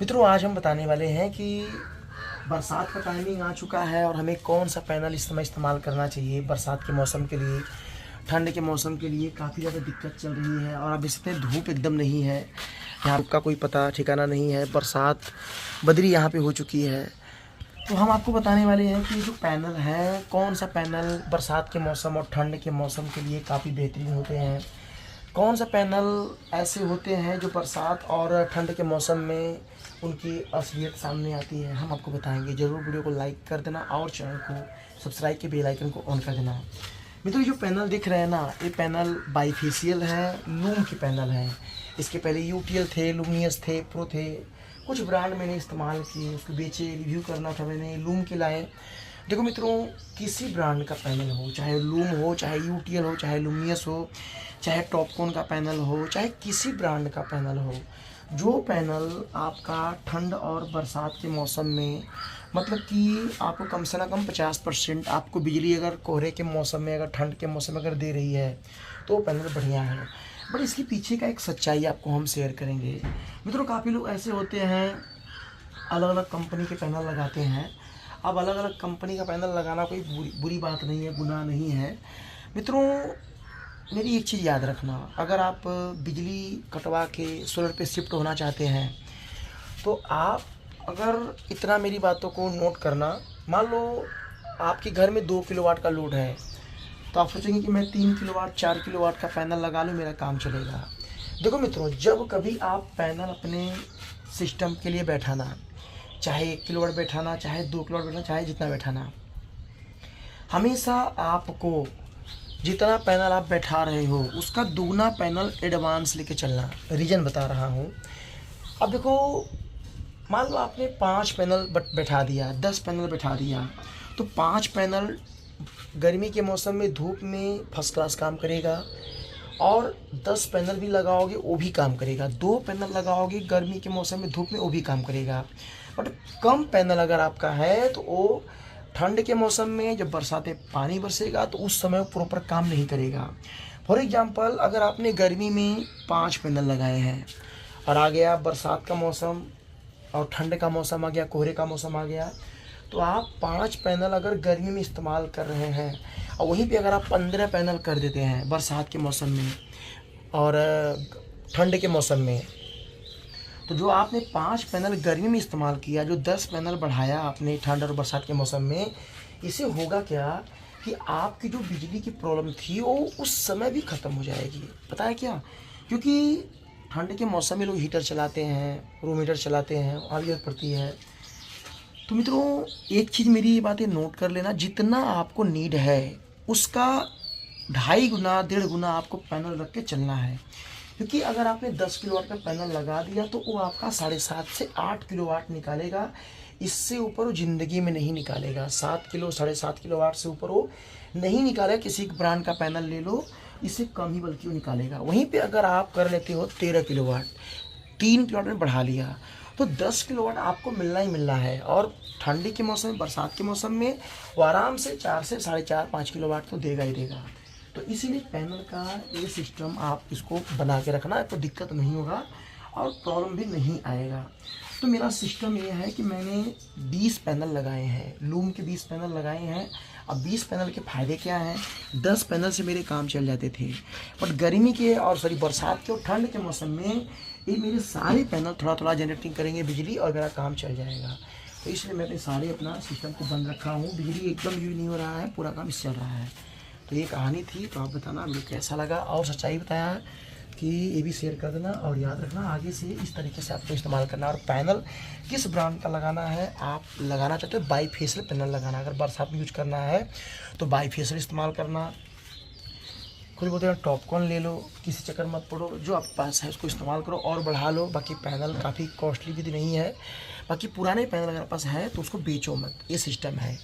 मित्रों, आज हम बताने वाले हैं कि बरसात का टाइमिंग आ चुका है और हमें कौन सा पैनल इस समय इस्तेमाल करना चाहिए बरसात के मौसम के लिए। ठंड के मौसम के लिए काफ़ी ज़्यादा दिक्कत चल रही है और अब इसमें धूप एकदम नहीं है, यहाँ का कोई पता ठिकाना नहीं है। बरसात बदरी यहाँ पे हो चुकी है, तो हम आपको बताने वाले हैं कि जो पैनल है, कौन सा पैनल बरसात के मौसम और ठंड के मौसम के लिए काफ़ी बेहतरीन होते हैं। कौन सा पैनल ऐसे होते हैं जो बरसात और ठंड के मौसम में उनकी असलियत सामने आती है, हम आपको बताएंगे। ज़रूर वीडियो को लाइक कर देना और चैनल को सब्सक्राइब के बेल आइकन को ऑन कर देना। मित्रों, जो पैनल दिख रहे हैं ना, ये पैनल बाईफेशियल है, लूम के पैनल हैं। इसके पहले यूटीएल थे, लूमियस थे, प्रो थे, कुछ ब्रांड मैंने इस्तेमाल किए, उसको बेचे, रिव्यू करना था मैंने, लूम के लाए। देखो मित्रों, किसी ब्रांड का पैनल हो, चाहे लूम हो, चाहे यूटीएल हो, चाहे लूमियस हो, चाहे टॉपकॉन का पैनल हो, चाहे किसी ब्रांड का पैनल हो, जो पैनल आपका ठंड और बरसात के मौसम में, मतलब कि आपको कम से ना कम 50% आपको बिजली अगर कोहरे के मौसम में, अगर ठंड के मौसम में अगर दे रही है, तो वो पैनल बढ़िया है। बट इसके पीछे का एक सच्चाई आपको हम शेयर करेंगे। मित्रों, काफ़ी लोग ऐसे होते हैं, अलग अलग कंपनी के पैनल लगाते हैं। अब अलग अलग कंपनी का पैनल लगाना कोई बुरी बात नहीं है, गुनाह नहीं है। मित्रों, मेरी एक चीज़ याद रखना, अगर आप बिजली कटवा के सोलर पे शिफ्ट होना चाहते हैं, तो आप अगर इतना मेरी बातों को नोट करना, मान लो आपके घर में 2 किलोवाट का लोड है, तो आप सोचेंगे कि मैं 3 किलोवाट 4 किलोवाट का पैनल लगा लूँ, मेरा काम चलेगा। देखो मित्रों, जब कभी आप पैनल अपने सिस्टम के लिए बैठाना, चाहे 1 किलोवाट बैठाना, चाहे 2 किलोवाट बैठाना, चाहे जितना बैठाना, हमेशा आपको जितना पैनल आप बैठा रहे हो उसका दुगना पैनल एडवांस लेके चलना। रीज़न बता रहा हूँ। अब देखो, मान लो आपने 5 पैनल बैठा दिया, 10 पैनल बैठा दिया, तो 5 पैनल गर्मी के मौसम में धूप में फर्स्ट क्लास काम करेगा, और 10 पैनल भी लगाओगे वो भी काम करेगा। 2 पैनल लगाओगे गर्मी के मौसम में धूप में, वो भी काम करेगा। बट कम पैनल अगर आपका है तो वो ठंड के मौसम में, जब बरसात में पानी बरसेगा तो उस समय वो प्रॉपर काम नहीं करेगा। फॉर एग्जांपल, अगर आपने गर्मी में 5 पैनल लगाए हैं और आ गया बरसात का मौसम और ठंड का मौसम आ गया, कोहरे का मौसम आ गया, तो आप 5 पैनल अगर गर्मी में इस्तेमाल कर रहे हैं और वहीं पे अगर आप 15 पैनल कर देते हैं बरसात के मौसम में और ठंड के मौसम में, तो जो आपने 5 पैनल गर्मी में इस्तेमाल किया, जो 10 पैनल बढ़ाया आपने ठंड और बरसात के मौसम में, इससे होगा क्या कि आपकी जो बिजली की प्रॉब्लम थी वो उस समय भी ख़त्म हो जाएगी। पता है क्या? क्योंकि ठंड के मौसम में लोग हीटर चलाते हैं, रूम हीटर चलाते हैं, वहाँ भी जरूरत पड़ती है। तो मित्रों, एक चीज़ मेरी ये बातें नोट कर लेना, जितना आपको नीड है उसका 2.5 गुना 1.5 गुना आपको पैनल रख के चलना है। क्योंकि अगर आपने 10 किलोवाट का पैनल लगा दिया तो वो आपका 7.5 से 8 किलोवाट निकालेगा, इससे ऊपर वो ज़िंदगी में नहीं निकालेगा। 7 किलो 7.5 किलोवाट से ऊपर वो नहीं निकालेगा। किसी ब्रांड का पैनल ले लो, इससे कम ही बल्कि वो निकालेगा। वहीं पे अगर आप कर लेते हो 13 किलोवाट, 3 किलोवाट में बढ़ा लिया, तो 10 किलोवाट आपको मिलना ही मिलना है। और ठंडी के मौसम में, बरसात के मौसम में वो आराम से 4 से 4.5 5 किलोवाट तो देगा ही देगा। तो इसीलिए पैनल का ये सिस्टम आप इसको बना के रखना, आपको दिक्कत नहीं होगा और प्रॉब्लम भी नहीं आएगा। तो मेरा सिस्टम ये है कि मैंने 20 पैनल लगाए हैं, लूम के 20 पैनल लगाए हैं। अब 20 पैनल के फ़ायदे क्या हैं? 10 पैनल से मेरे काम चल जाते थे, बट गर्मी के और बरसात के और ठंड के मौसम में ये मेरे सारे पैनल थोड़ा थोड़ा जनरेटिंग करेंगे बिजली और मेरा काम चल जाएगा। तो इसलिए मैंने सारे अपना सिस्टम को बंद रखा हूँ, बिजली एकदम यूज नहीं हो रहा है, पूरा काम इससे चल रहा है। तो ये कहानी थी, तो आप बताना मुझे कैसा लगा और सच्चाई बताया है कि ये भी शेयर कर देना। और याद रखना, आगे से इस तरीके से आपको इस्तेमाल करना। और पैनल किस ब्रांड का लगाना है, आप लगाना चाहते हो बाईफेशियल पैनल लगाना। अगर बरसात में यूज करना है तो बाईफेशियल इस्तेमाल करना। कुछ बोलते हैं टॉपकॉन ले लो, किसी चक्कर मत पड़ो, जो आपके पास है उसको इस्तेमाल करो और बढ़ा लो। बाकी पैनल काफ़ी कॉस्टली भी नहीं है। बाकी पुराने पैनल अगर आपके पास है तो उसको बेचो मत, ये सिस्टम है।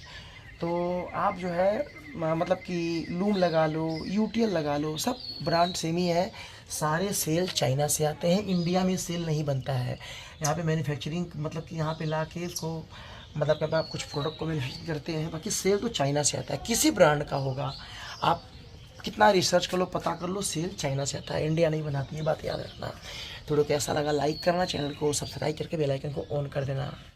तो आप जो है मतलब कि लूम लगा लो, यूटीएल लगा लो, सब ब्रांड सेम ही है। सारे सेल चाइना से आते हैं, इंडिया में सेल नहीं बनता है। यहाँ पे मैन्युफैक्चरिंग, मतलब कि यहाँ पे ला के इसको, मतलब आप कुछ प्रोडक्ट को मैन्युफैक्चरिंग करते हैं, बाकी सेल तो चाइना से आता है। किसी ब्रांड का होगा, आप कितना रिसर्च कर लो, पता कर लो, सेल चाइना से आता है, इंडिया नहीं बनाती है, बात याद रखना। थोड़ा कैसा लगा लाइक करना, चैनल को सब्सक्राइब करके बेल आइकन को ऑन कर देना।